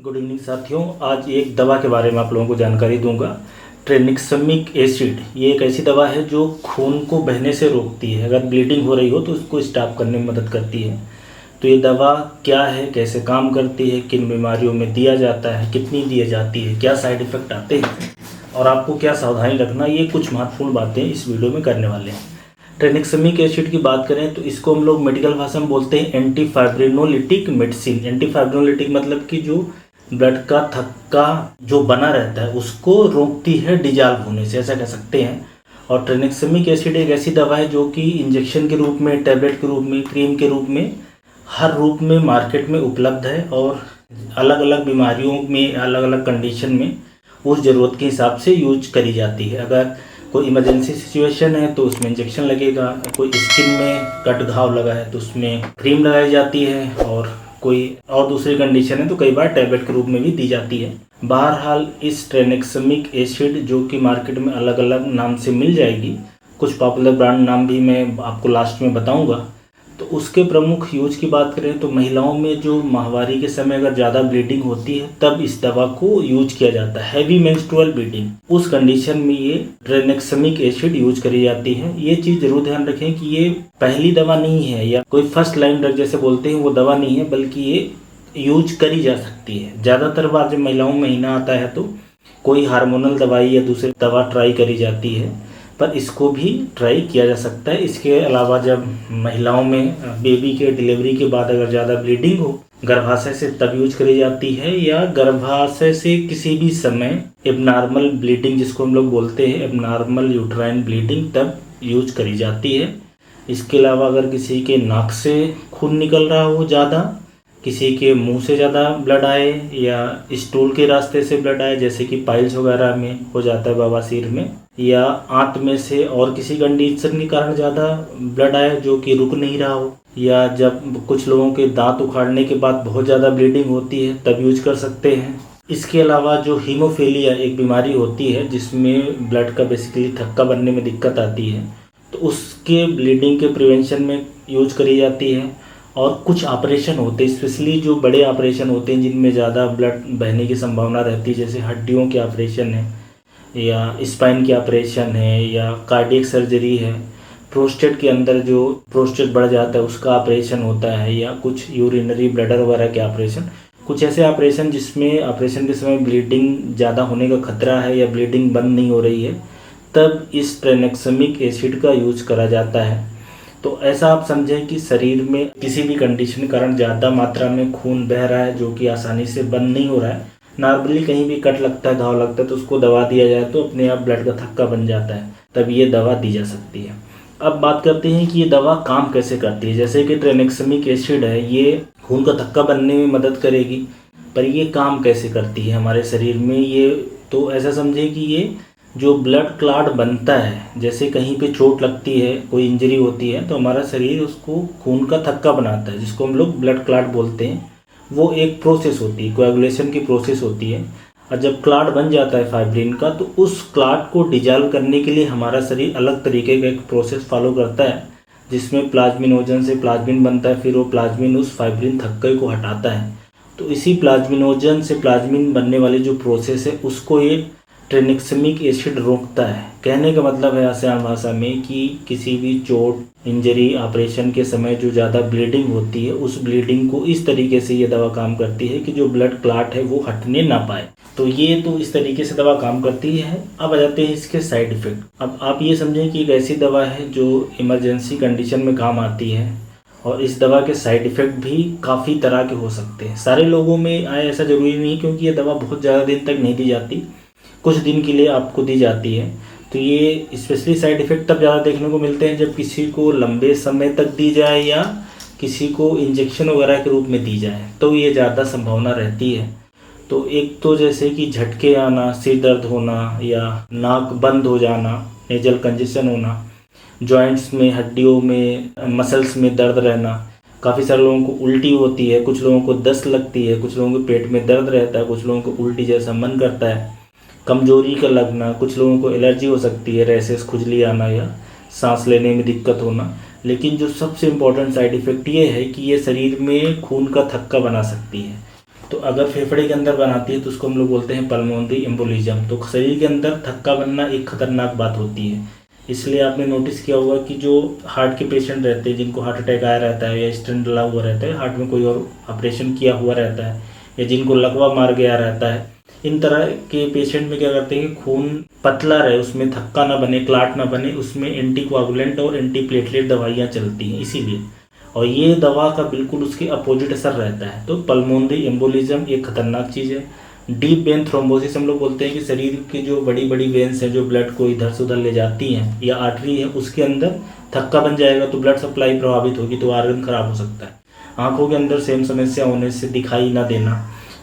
Good evening साथियों। आज एक दवा के बारे में आप लोगों को जानकारी दूंगा। ट्रेनेक्समिक एसिड ये एक ऐसी दवा है जो खून को बहने से रोकती है। अगर ब्लीडिंग हो रही हो तो उसको स्टॉप करने में मदद करती है। तो ये दवा क्या है, कैसे काम करती है, किन बीमारियों में दिया जाता है, कितनी दी जाती है, क्या साइड इफ़ेक्ट आते हैं और आपको क्या सावधानी रखना, ये कुछ महत्वपूर्ण बातें इस वीडियो में करने वाले हैं। ट्रेनेक्समिक एसिड की बात करें तो इसको हम लोग मेडिकल भाषा में बोलते हैं anti fibrinolytic medicine. Anti fibrinolytic मतलब कि जो ब्लड का थक्का जो बना रहता है उसको रोकती है डिजॉल्व होने से, ऐसा कह सकते हैं। और ट्रेनेक्समिक एसिड एक ऐसी दवा है जो कि इंजेक्शन के रूप में, टैबलेट के रूप में, क्रीम के रूप में, हर रूप में मार्केट में उपलब्ध है और अलग अलग बीमारियों में, अलग अलग कंडीशन में उस ज़रूरत के हिसाब से यूज करी जाती है। अगर कोई इमरजेंसी सिचुएशन है तो उसमें इंजेक्शन लगेगा, कोई स्किन में कट घाव लगा है तो उसमें क्रीम लगाई जाती है, और कोई और दूसरी कंडीशन है तो कई बार टैबलेट के रूप में भी दी जाती है। बहरहाल इस ट्रेनेक्समिक एसिड जो कि मार्केट में अलग अलग नाम से मिल जाएगी, कुछ पॉपुलर ब्रांड नाम भी मैं आपको लास्ट में बताऊंगा। तो उसके प्रमुख यूज की बात करें तो महिलाओं में जो माहवारी के समय अगर ज़्यादा ब्लीडिंग होती है तब इस दवा को यूज किया जाता है। हैवी मेंस्ट्रुअल ब्लीडिंग, उस कंडीशन में ये ट्रेनेक्समिक एसिड यूज करी जाती है। ये चीज़ जरूर ध्यान रखें कि ये पहली दवा नहीं है या कोई फर्स्ट लाइन ड्रग जैसे बोलते हैं वो दवा नहीं है, बल्कि ये यूज करी जा सकती है। ज़्यादातर बार जब महिलाओं में महीना आता है तो कोई हार्मोनल दवाई या दूसरी दवा ट्राई करी जाती है, पर इसको भी ट्राई किया जा सकता है। इसके अलावा जब महिलाओं में बेबी के डिलीवरी के बाद अगर ज़्यादा ब्लीडिंग हो गर्भाशय से तब यूज करी जाती है, या गर्भाशय से किसी भी समय एबनॉर्मल ब्लीडिंग जिसको हम लोग बोलते हैं एबनॉर्मल यूट्राइन ब्लीडिंग तब यूज करी जाती है। इसके अलावा अगर किसी के नाक से खून निकल रहा हो ज़्यादा, किसी के मुंह से ज़्यादा ब्लड आए या स्टूल के रास्ते से ब्लड आए, जैसे कि पाइल्स वगैरह में हो जाता है बवासीर में, या आंत में से और किसी कंडीशन के कारण ज़्यादा ब्लड आए जो कि रुक नहीं रहा हो, या जब कुछ लोगों के दांत उखाड़ने के बाद बहुत ज़्यादा ब्लीडिंग होती है तब यूज कर सकते हैं। इसके अलावा जो हीमोफीलिया एक बीमारी होती है जिसमें ब्लड का बेसिकली थक्का बनने में दिक्कत आती है, तो उसके ब्लीडिंग के प्रिवेंशन में यूज करी जाती है। और कुछ ऑपरेशन होते हैं, स्पेशली जो बड़े ऑपरेशन होते हैं जिनमें ज़्यादा ब्लड बहने की संभावना रहती है, जैसे हड्डियों के ऑपरेशन है या स्पाइन के ऑपरेशन है या कार्डियक सर्जरी है, प्रोस्टेट के अंदर जो प्रोस्टेट बढ़ जाता है उसका ऑपरेशन होता है, या कुछ यूरिनरी ब्लडर वगैरह के ऑपरेशन, कुछ ऐसे ऑपरेशन जिसमें ऑपरेशन के समय ब्लीडिंग ज़्यादा होने का खतरा है या ब्लीडिंग बंद नहीं हो रही है, तब इस ट्रेनेक्समिक एसिड का यूज करा जाता है। तो ऐसा आप समझें कि शरीर में किसी भी कंडीशन के कारण ज़्यादा मात्रा में खून बह रहा है जो कि आसानी से बंद नहीं हो रहा है, नॉर्मली कहीं भी कट लगता है, घाव लगता है तो उसको दवा दिया जाए तो अपने आप ब्लड का थक्का बन जाता है, तब ये दवा दी जा सकती है। अब बात करते हैं कि ये दवा काम कैसे करती है। जैसे कि ट्रेनेक्समिक एसिड है, ये खून का थक्का बनने में मदद करेगी, पर ये काम कैसे करती है हमारे शरीर में, ये तो ऐसा समझे कि ये जो ब्लड क्लॉट बनता है, जैसे कहीं पे चोट लगती है, कोई इंजरी होती है तो हमारा शरीर उसको खून का थक्का बनाता है जिसको हम लोग ब्लड क्लॉट बोलते हैं। वो एक प्रोसेस होती है, कोएगुलेशन की प्रोसेस होती है, और जब क्लॉट बन जाता है फाइब्रिन का तो उस क्लॉट को डिजॉल्व करने के लिए हमारा शरीर अलग तरीके का एक प्रोसेस फॉलो करता है जिसमें प्लाज्मिनोजन से प्लाज्मिन बनता है, फिर वो प्लाज्मिन उस फाइब्रिन थक्के को हटाता है। तो इसी प्लाज्मिनोजन से प्लाज्मिन बनने वाली जो प्रोसेस है उसको ये ट्रेनेक्समिक एसिड रोकता है। कहने का मतलब है आसान भाषा में कि किसी भी चोट, इंजरी, ऑपरेशन के समय जो ज़्यादा ब्लीडिंग होती है उस ब्लीडिंग को इस तरीके से ये दवा काम करती है कि जो ब्लड क्लॉट है वो हटने ना पाए। तो ये तो इस तरीके से दवा काम करती है। अब आ जाते हैं इसके साइड इफ़ेक्ट। अब आप ये समझें कि एक ऐसी दवा है जो इमरजेंसी कंडीशन में काम आती है, और इस दवा के साइड इफ़ेक्ट भी काफ़ी तरह के हो सकते हैं। सारे लोगों में आए ऐसा ज़रूरी नहीं, क्योंकि ये दवा बहुत ज़्यादा दिन तक नहीं दी जाती, कुछ दिन के लिए आपको दी जाती है। तो ये स्पेशली साइड इफ़ेक्ट तब ज़्यादा देखने को मिलते हैं जब किसी को लंबे समय तक दी जाए या किसी को इंजेक्शन वगैरह के रूप में दी जाए, तो ये ज़्यादा संभावना रहती है। तो एक तो जैसे कि झटके आना, सिर दर्द होना या नाक बंद हो जाना, नेजल कंजेशन होना, जॉइंट्स में, हड्डियों में, मसल्स में दर्द रहना, काफ़ी सारे लोगों को उल्टी होती है, कुछ लोगों को दस्त लगती है, कुछ लोगों के पेट में दर्द रहता है, कुछ लोगों को उल्टी जैसा मन करता है, कमजोरी का लगना, कुछ लोगों को एलर्जी हो सकती है, रैसेस, खुजली आना या सांस लेने में दिक्कत होना। लेकिन जो सबसे इम्पोर्टेंट साइड इफ़ेक्ट ये है कि ये शरीर में खून का थक्का बना सकती है। तो अगर फेफड़े के अंदर बनाती है तो उसको हम लोग बोलते हैं पल्मोनरी एम्बोलिज्म। तो शरीर के अंदर थक्का बनना एक खतरनाक बात होती है। इसलिए आपने नोटिस किया होगा कि जो हार्ट के पेशेंट रहते हैं, जिनको हार्ट अटैक आया रहता है या स्टेंट डला हुआ रहता है, हार्ट में कोई और ऑपरेशन किया हुआ रहता है, या जिनको लकवा मार गया रहता है, इन तरह के पेशेंट में क्या करते हैं कि खून पतला रहे, उसमें थक्का ना बने, क्लाट ना बने, उसमें एंटीकोआगुलेंट और एंटीप्लेटलेट दवाइयाँ चलती हैं इसीलिए। और ये दवा का बिल्कुल उसके अपोजिट असर रहता है। तो पल्मोनरी एम्बोलिज्म एक खतरनाक चीज़ है। डीप वेन थ्रोम्बोसिस हम लोग बोलते हैं कि शरीर की जो बड़ी बड़ी वेन्स हैं जो ब्लड को इधर से उधर ले जाती हैं, या आर्टरी है, उसके अंदर थक्का बन जाएगा तो ब्लड सप्लाई प्रभावित होगी, तो आर्गन खराब हो सकता है। आंखों के अंदर सेम समस्या होने से दिखाई ना देना,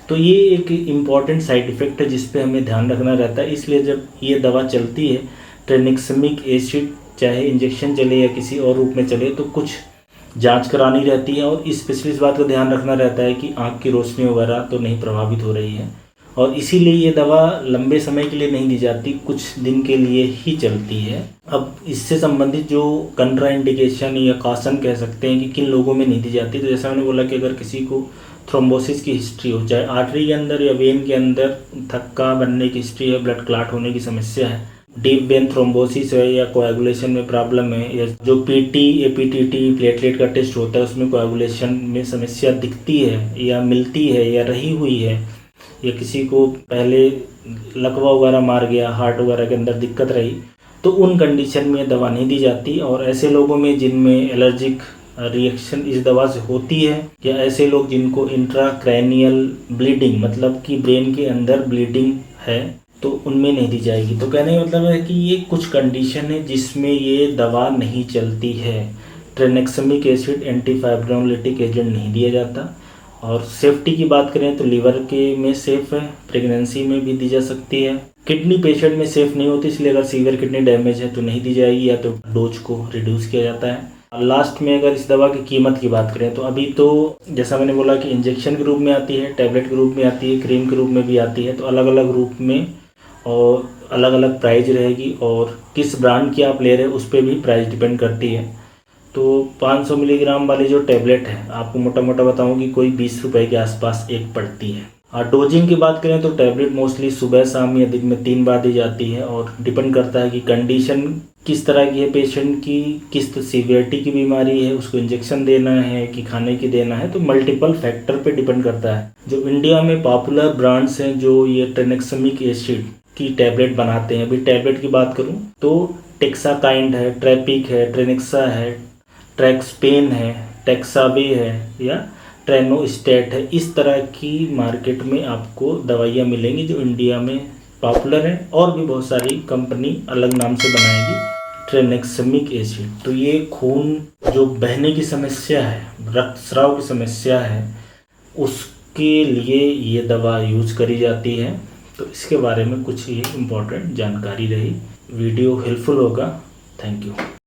तो ये एक इम्पॉर्टेंट साइड इफ़ेक्ट है जिस पे हमें ध्यान रखना रहता है। इसलिए जब ये दवा चलती है ट्रेनेक्सेमिक एसिड, चाहे इंजेक्शन चले या किसी और रूप में चले, तो कुछ जांच करानी रहती है और स्पेशली इस बात का ध्यान रखना रहता है कि आँख की रोशनी वगैरह तो नहीं प्रभावित हो रही है। और इसीलिए ये दवा लंबे समय के लिए नहीं दी जाती, कुछ दिन के लिए ही चलती है। अब इससे संबंधित जो कंट्राइंडिकेशन या कॉशन कह सकते हैं कि किन लोगों में नहीं दी जाती, तो जैसा मैंने बोला कि अगर किसी को थ्रोम्बोसिस की हिस्ट्री हो, चाहे आर्टरी के अंदर या वेन के अंदर थक्का बनने की हिस्ट्री है, ब्लड क्लाट होने की समस्या है, डीप वेन थ्रोम्बोसिस है, या कोएगुलेशन में प्रॉब्लम है, या जो पीटी एपीटीटी प्लेटलेट का टेस्ट होता है उसमें कोएगुलेशन में समस्या दिखती है या मिलती है या रही हुई है, या किसी को पहले लकवा वगैरह मार गया, हार्ट वगैरह के अंदर दिक्कत रही, तो उन कंडीशन में दवा नहीं दी जाती। और ऐसे लोगों में जिनमें एलर्जिक रिएक्शन इस दवा से होती है, या ऐसे लोग जिनको इंट्राक्रैनियल ब्लीडिंग, मतलब कि ब्रेन के अंदर ब्लीडिंग है, तो उनमें नहीं दी जाएगी। तो कहने का मतलब है कि ये कुछ कंडीशन है जिसमें ये दवा नहीं चलती है। ट्रेनेक्सेमिक एसिड एंटीफाइब्रोलिटिक एजेंट नहीं दिया जाता। और सेफ्टी की बात करें तो लीवर के में सेफ है, प्रेगनेंसी में भी दी जा सकती है। किडनी पेशेंट में सेफ नहीं होती, इसलिए अगर सीवियर किडनी डैमेज है तो नहीं दी जाएगी, या तो डोज को रिड्यूस किया जाता है। लास्ट में अगर इस दवा की कीमत की बात करें तो अभी तो जैसा मैंने बोला कि इंजेक्शन के रूप में आती है, टैबलेट के रूप में आती है, क्रीम के रूप में भी आती है, तो अलग अलग रूप में और अलग अलग प्राइस रहेगी। और किस ब्रांड की आप ले रहे हैं उस पर भी प्राइस डिपेंड करती है। तो 500 मिलीग्राम वाली जो टैबलेट है, आपको मोटा मोटा बताऊँ कि कोई 20 रुपये के आसपास एक पड़ती है। और डोजिंग की बात करें तो टैबलेट मोस्टली सुबह शाम या दिन में 3 बार दी जाती है, और डिपेंड करता है कि कंडीशन किस तरह की है पेशेंट की, किस सीवियरिटी की बीमारी है, उसको इंजेक्शन देना है कि खाने की देना है, तो मल्टीपल फैक्टर पे डिपेंड करता है। जो इंडिया में पॉपुलर ब्रांड्स हैं जो ये ट्रेनेक्सेमिक एसिड की टैबलेट बनाते हैं, अभी टैबलेट की बात करूं तो टेक्साकाइंड है, ट्रैपिक है, ट्रेनेक्सा है, ट्रैक्सपेन है, टेक्सावे है, या ट्रेनोस्टेट है। इस तरह की मार्केट में आपको दवाइयाँ मिलेंगी जो इंडिया में पॉपुलर है, और भी बहुत सारी कंपनी अलग नाम से बनाएगी ट्रेनेक्सेमिक एसिड। तो ये खून जो बहने की समस्या है, रक्तस्राव की समस्या है, उसके लिए ये दवा यूज करी जाती है। तो इसके बारे में कुछ ये इम्पोर्टेंट जानकारी रही। वीडियो हेल्पफुल होगा। Thank you.